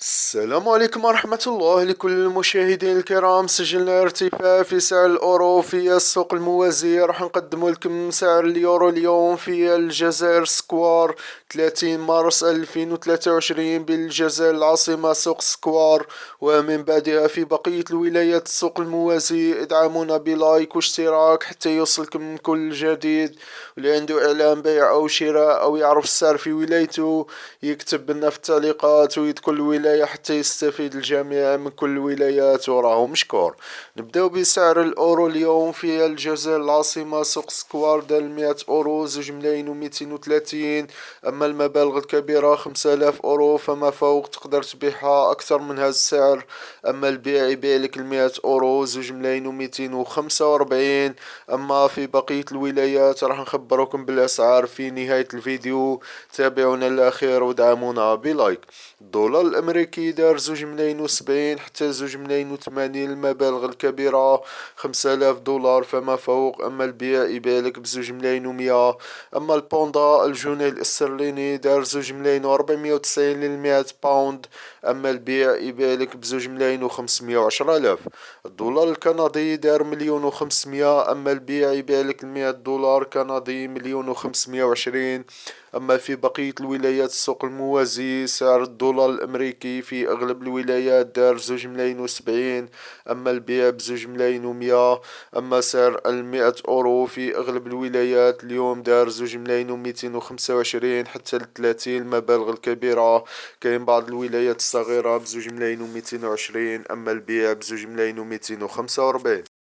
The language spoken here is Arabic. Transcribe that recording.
السلام عليكم ورحمة الله لكل المشاهدين الكرام. سجلنا ارتفاع في سعر الأورو في السوق الموازية. راح نقدم لكم سعر اليورو اليوم في الجزائر سكوار 30 مارس 2023 بالجزائر العاصمة سوق سكوار، ومن بعدها في بقية الولايات السوق الموازي. ادعمونا بلايك واشتراك حتى يوصلكم كل جديد، واللي عنده إعلان بيع أو شراء أو يعرف السعر في ولايته يكتب لنا في التعليقات ويدخل الولاية حتى يستفيد الجميع من كل الولايات، وراه مشكور. نبداو بسعر الأورو اليوم في الجزائر العاصمة سوق سكوار دال 100 أورو 2,230. أما المبالغ الكبيرة 5000 أورو فما فوق تقدر تبيعها أكثر من هذا السعر. أما البيع يبيع لك 100 أورو 2,245. أما في بقية الولايات راح نخبركم بالأسعار في نهاية الفيديو. تابعونا للأخير ودعمونا بلايك. الدولار الأمريكي دار 2,070 حتى 2,080. المبالغ الكبيرة 5000 دولار فما فوق. أما البيع يبيعلك ب2,100. أما البوندا الجنيه الاسترليني دار 2,490 للمئة باوند. أما البيع يبيعلك ب2,510,000. الدولار الكندي دار 1,500,000. أما البيع يبيعلك 100 دولار كندي 1,520,000. أما في بقية الولايات السوق الموازي سعر الدولار الأمريكي في أغلب الولايات دار 2,070. أما البيع ب2,100,000. أما سعر 100 أورو في أغلب الولايات اليوم دار 2,225 حتى 30. المبالغ الكبيرة كاين بعض الولايات الصغيرة ب2,220. أما البيع ب2,245.